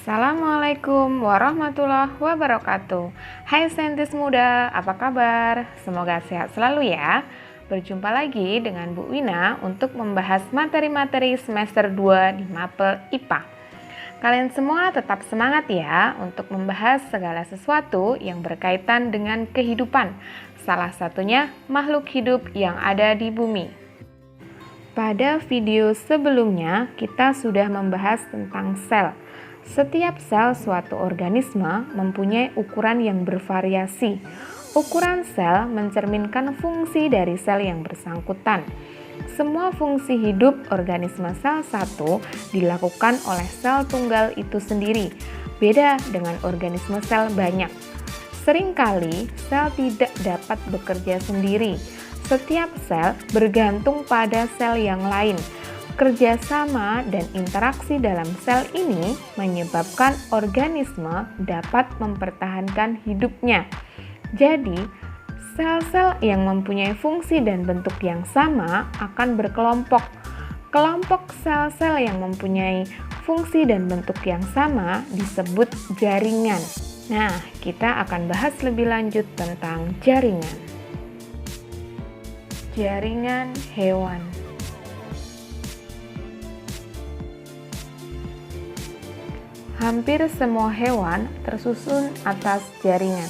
Assalamualaikum warahmatullahi wabarakatuh. Hai saintis muda, apa kabar? Semoga sehat selalu ya. Berjumpa lagi dengan Bu Wina untuk membahas materi-materi semester 2 di Mapel IPA. Kalian semua tetap semangat ya untuk membahas segala sesuatu yang berkaitan dengan kehidupan. Salah satunya makhluk hidup yang ada di bumi. Pada video sebelumnya kita sudah membahas tentang sel. Setiap sel suatu organisme mempunyai ukuran yang bervariasi. Ukuran sel mencerminkan fungsi dari sel yang bersangkutan. Semua fungsi hidup organisme sel satu dilakukan oleh sel tunggal itu sendiri, beda dengan organisme sel banyak. Seringkali sel tidak dapat bekerja sendiri. Setiap sel bergantung pada sel yang lain. Kerjasama dan interaksi dalam sel ini menyebabkan organisme dapat mempertahankan hidupnya. Jadi, sel-sel yang mempunyai fungsi dan bentuk yang sama akan berkelompok. Kelompok sel-sel yang mempunyai fungsi dan bentuk yang sama disebut jaringan. Nah, kita akan bahas lebih lanjut tentang jaringan. Jaringan hewan. Hampir semua hewan tersusun atas jaringan.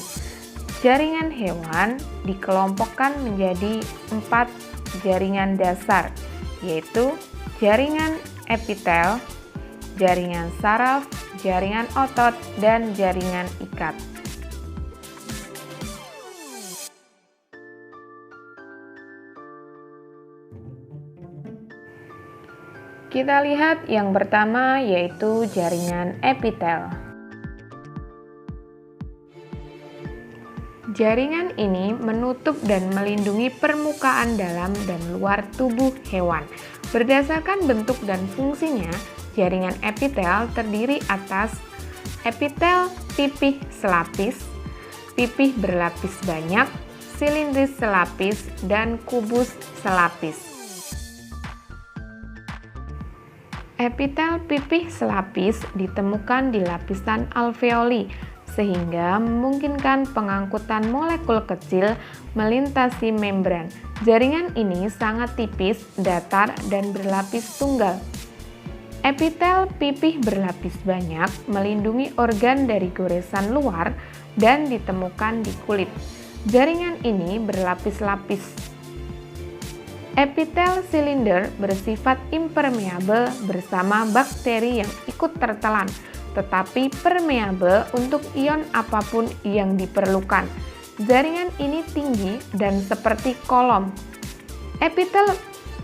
Jaringan hewan dikelompokkan menjadi 4 jaringan dasar, yaitu jaringan epitel, jaringan saraf, jaringan otot, dan jaringan ikat. Kita lihat yang pertama yaitu jaringan epitel. Jaringan ini menutup dan melindungi permukaan dalam dan luar tubuh hewan. Berdasarkan bentuk dan fungsinya, jaringan epitel terdiri atas epitel pipih selapis, pipih berlapis banyak, silindris selapis, dan kubus selapis. Epitel pipih selapis ditemukan di lapisan alveoli, sehingga memungkinkan pengangkutan molekul kecil melintasi membran. Jaringan ini sangat tipis, datar, dan berlapis tunggal. Epitel pipih berlapis banyak melindungi organ dari goresan luar dan ditemukan di kulit. Jaringan ini berlapis-lapis. Epitel silinder bersifat impermeabel bersama bakteri yang ikut tertelan, tetapi permeabel untuk ion apapun yang diperlukan. Jaringan ini tinggi dan seperti kolom. Epitel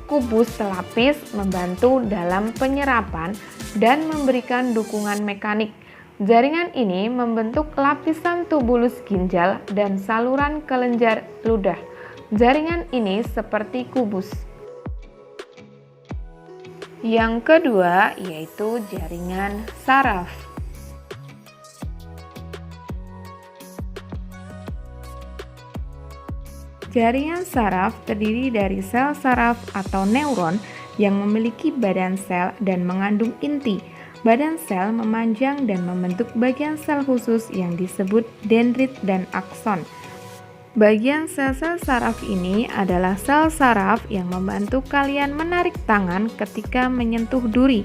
kubus selapis membantu dalam penyerapan dan memberikan dukungan mekanik. Jaringan ini membentuk lapisan tubulus ginjal dan saluran kelenjar ludah. Jaringan ini seperti kubus. Yang kedua yaitu jaringan saraf. Jaringan saraf terdiri dari sel saraf atau neuron yang memiliki badan sel dan mengandung inti. Badan sel memanjang dan membentuk bagian sel khusus yang disebut dendrit dan akson. Bagian sel-sel saraf ini adalah sel saraf yang membantu kalian menarik tangan ketika menyentuh duri.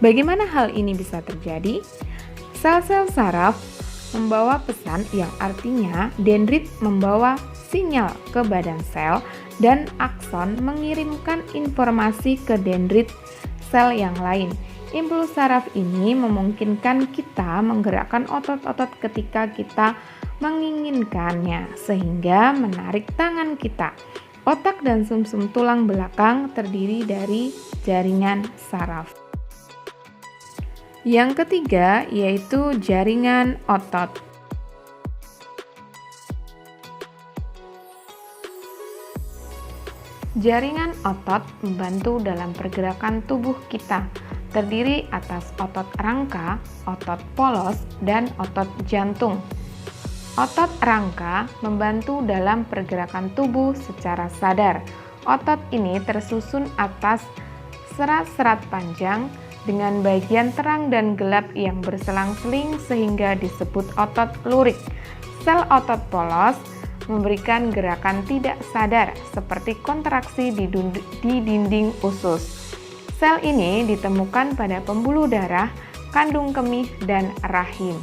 Bagaimana hal ini bisa terjadi? Sel-sel saraf membawa pesan yang artinya dendrit membawa sinyal ke badan sel dan akson mengirimkan informasi ke dendrit sel yang lain. Impuls saraf ini memungkinkan kita menggerakkan otot-otot ketika kita menginginkannya, sehingga menarik tangan kita. Otak dan sumsum tulang belakang terdiri dari jaringan saraf. Yang ketiga yaitu jaringan otot. Jaringan otot membantu dalam pergerakan tubuh kita. Terdiri atas otot rangka, otot polos, dan otot jantung. Otot rangka membantu dalam pergerakan tubuh secara sadar. Otot ini tersusun atas serat-serat panjang dengan bagian terang dan gelap yang berselang-seling sehingga disebut otot lurik. Sel otot polos memberikan gerakan tidak sadar seperti kontraksi di dinding usus. Sel ini ditemukan pada pembuluh darah, kandung kemih, dan rahim.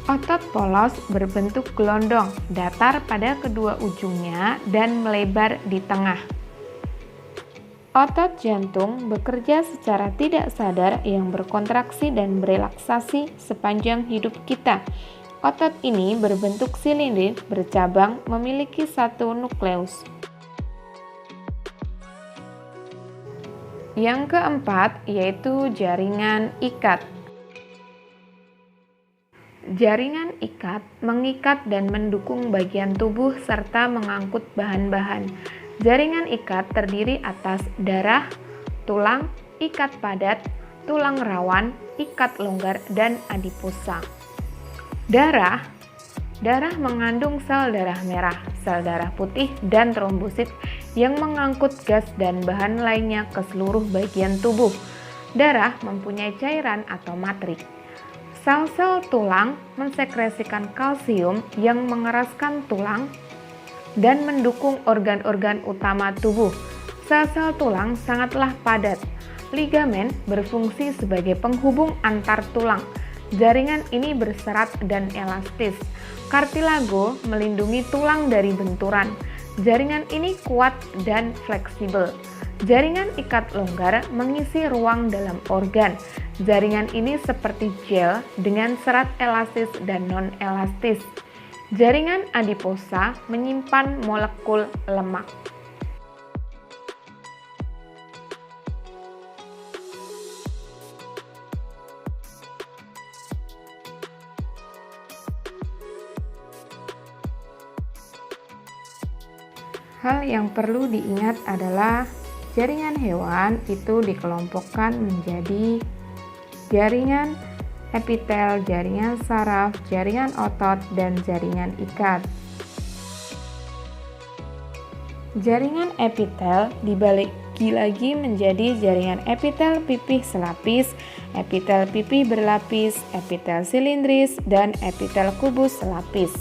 Otot polos berbentuk gelondong, datar pada kedua ujungnya dan melebar di tengah. Otot jantung bekerja secara tidak sadar yang berkontraksi dan berelaksasi sepanjang hidup kita. Otot ini berbentuk silindris bercabang, memiliki satu nukleus. Yang keempat yaitu jaringan ikat. Jaringan ikat mengikat dan mendukung bagian tubuh serta mengangkut bahan-bahan. Jaringan ikat terdiri atas darah, tulang, ikat padat, tulang rawan, ikat longgar, dan adiposa. Darah mengandung sel darah merah, sel darah putih, dan trombosit yang mengangkut gas dan bahan lainnya ke seluruh bagian tubuh. Darah mempunyai cairan atau matrik. Sel-sel tulang mensekresikan kalsium yang mengeraskan tulang dan mendukung organ-organ utama tubuh. Sel-sel tulang sangatlah padat. Ligamen berfungsi sebagai penghubung antar tulang. Jaringan ini berserat dan elastis. Kartilago melindungi tulang dari benturan. Jaringan ini kuat dan fleksibel. Jaringan ikat longgar mengisi ruang dalam organ. Jaringan ini seperti gel dengan serat elastis dan non-elastis. Jaringan adiposa menyimpan molekul lemak. Hal yang perlu diingat adalah jaringan hewan itu dikelompokkan menjadi jaringan epitel, jaringan saraf, jaringan otot, dan jaringan ikat. Jaringan epitel dibagi lagi menjadi jaringan epitel pipih selapis, epitel pipih berlapis, epitel silindris, dan epitel kubus selapis.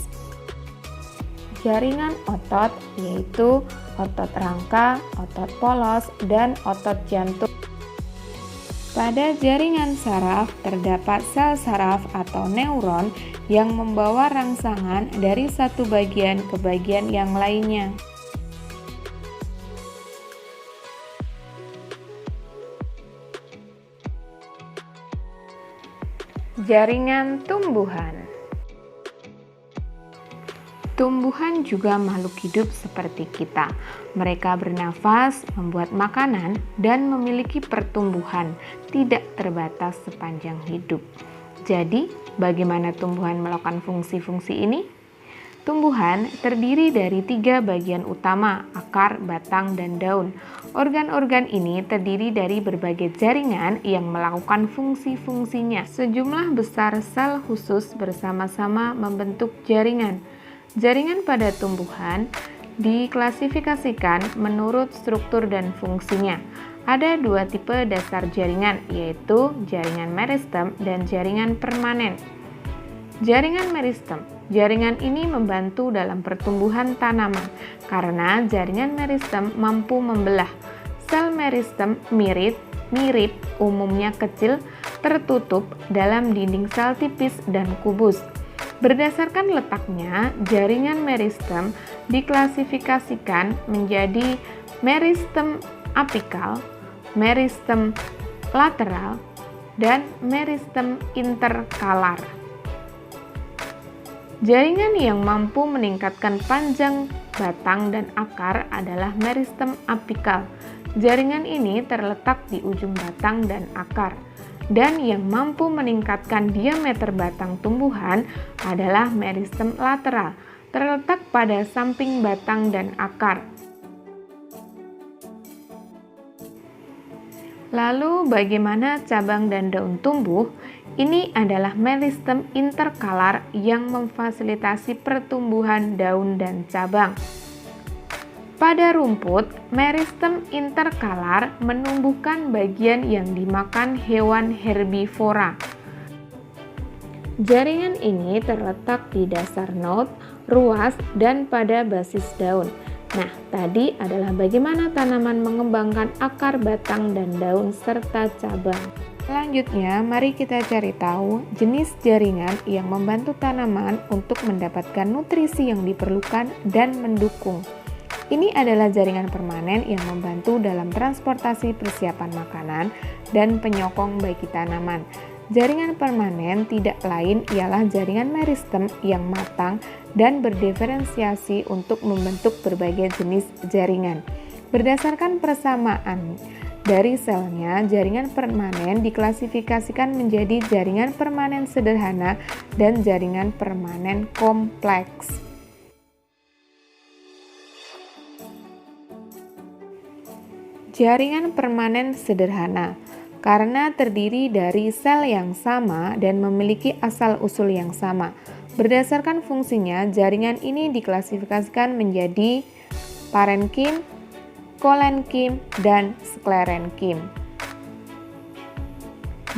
Jaringan otot yaitu otot rangka, otot polos, dan otot jantung. Pada jaringan saraf terdapat sel saraf atau neuron yang membawa rangsangan dari satu bagian ke bagian yang lainnya. Jaringan tumbuhan. Tumbuhan juga makhluk hidup seperti kita. Mereka bernafas, membuat makanan, dan memiliki pertumbuhan tidak terbatas sepanjang hidup. Jadi, bagaimana tumbuhan melakukan fungsi-fungsi ini? Tumbuhan terdiri dari 3 bagian utama, akar, batang, dan daun. Organ-organ ini terdiri dari berbagai jaringan yang melakukan fungsi-fungsinya. Sejumlah besar sel khusus bersama-sama membentuk jaringan. Jaringan pada tumbuhan diklasifikasikan menurut struktur dan fungsinya. Ada 2 tipe dasar jaringan, yaitu jaringan meristem dan jaringan permanen. Jaringan meristem. Jaringan ini membantu dalam pertumbuhan tanaman karena jaringan meristem mampu membelah. Sel meristem mirip, umumnya kecil, tertutup dalam dinding sel tipis dan kubus. Berdasarkan letaknya, jaringan meristem diklasifikasikan menjadi meristem apikal, meristem lateral, dan meristem interkalar. Jaringan yang mampu meningkatkan panjang batang dan akar adalah meristem apikal. Jaringan ini terletak di ujung batang dan akar. Dan yang mampu meningkatkan diameter batang tumbuhan adalah meristem lateral, terletak pada samping batang dan akar. Lalu bagaimana cabang dan daun tumbuh? Ini adalah meristem interkalar yang memfasilitasi pertumbuhan daun dan cabang. Pada rumput, meristem interkalar menumbuhkan bagian yang dimakan hewan herbivora. Jaringan ini terletak di dasar node, ruas, dan pada basis daun. Nah, tadi adalah bagaimana tanaman mengembangkan akar, batang, dan daun serta cabang. Selanjutnya, mari kita cari tahu jenis jaringan yang membantu tanaman untuk mendapatkan nutrisi yang diperlukan dan mendukung. Ini adalah jaringan permanen yang membantu dalam transportasi persiapan makanan dan penyokong bagi tanaman. Jaringan permanen tidak lain ialah jaringan meristem yang matang dan berdiferensiasi untuk membentuk berbagai jenis jaringan. Berdasarkan persamaan dari selnya, jaringan permanen diklasifikasikan menjadi jaringan permanen sederhana dan jaringan permanen kompleks. Jaringan permanen sederhana karena terdiri dari sel yang sama dan memiliki asal-usul yang sama. Berdasarkan fungsinya, jaringan ini diklasifikasikan menjadi parenkim, kolenkim, dan sklerenkim.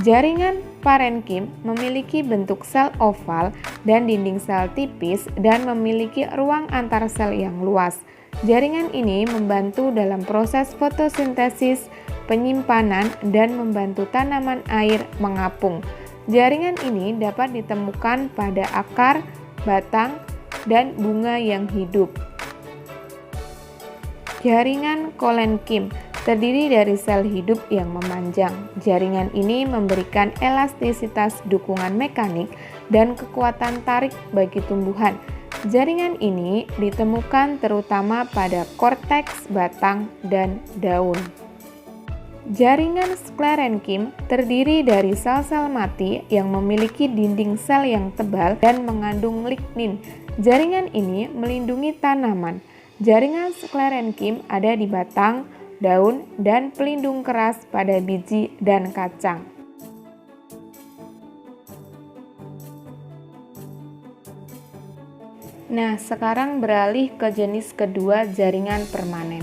Jaringan parenkim memiliki bentuk sel oval dan dinding sel tipis dan memiliki ruang antar sel yang luas. Jaringan ini membantu dalam proses fotosintesis, penyimpanan, dan membantu tanaman air mengapung. Jaringan ini dapat ditemukan pada akar, batang, dan bunga yang hidup. Jaringan kolenkim terdiri dari sel hidup yang memanjang. Jaringan ini memberikan elastisitas dukungan mekanik dan kekuatan tarik bagi tumbuhan. Jaringan ini ditemukan terutama pada korteks, batang, dan daun. Jaringan sklerenkim terdiri dari sel-sel mati yang memiliki dinding sel yang tebal dan mengandung lignin. Jaringan ini melindungi tanaman. Jaringan sklerenkim ada di batang, daun, dan pelindung keras pada biji dan kacang. Nah, sekarang beralih ke jenis kedua jaringan permanen.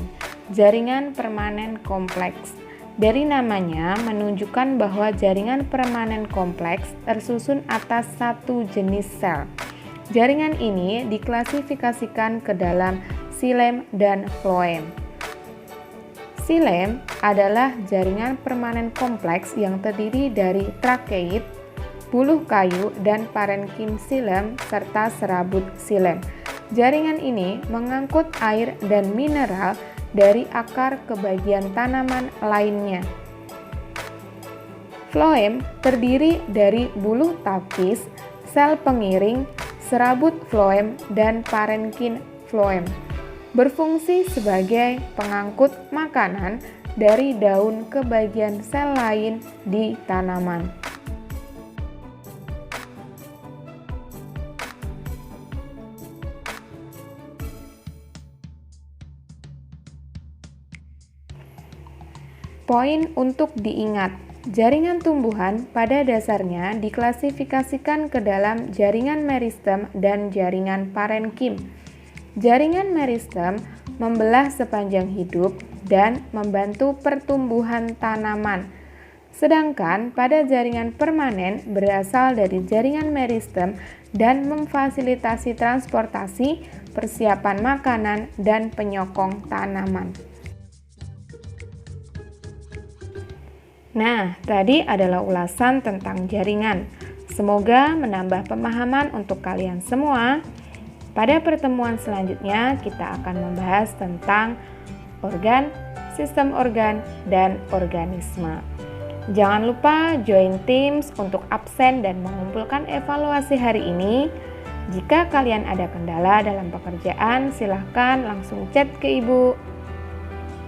Jaringan permanen kompleks. Dari namanya menunjukkan bahwa jaringan permanen kompleks tersusun atas satu jenis sel. Jaringan ini diklasifikasikan ke dalam xilem dan phloem. Xilem adalah jaringan permanen kompleks yang terdiri dari trakeid, buluh kayu, dan parenkim xilem serta serabut xilem. Jaringan ini mengangkut air dan mineral dari akar ke bagian tanaman lainnya. Phloem terdiri dari buluh tapis, sel pengiring, serabut phloem, dan parenkim phloem. Berfungsi sebagai pengangkut makanan dari daun ke bagian sel lain di tanaman. Poin untuk diingat, jaringan tumbuhan pada dasarnya diklasifikasikan ke dalam jaringan meristem dan jaringan parenkim. Jaringan meristem membelah sepanjang hidup dan membantu pertumbuhan tanaman. Sedangkan pada jaringan permanen berasal dari jaringan meristem dan memfasilitasi transportasi, persiapan makanan, dan penyokong tanaman. Nah, tadi adalah ulasan tentang jaringan. Semoga menambah pemahaman untuk kalian semua. Pada pertemuan selanjutnya, kita akan membahas tentang organ, sistem organ, dan organisme. Jangan lupa join Teams untuk absen dan mengumpulkan evaluasi hari ini. Jika kalian ada kendala dalam pekerjaan, silahkan langsung chat ke Ibu.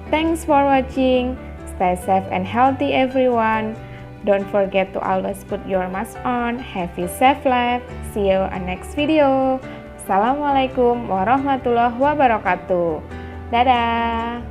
Thanks for watching. Stay safe and healthy everyone. Don't forget to always put your mask on. Have a safe life. See you on next video. Assalamualaikum warahmatullahi wabarakatuh. Dadah.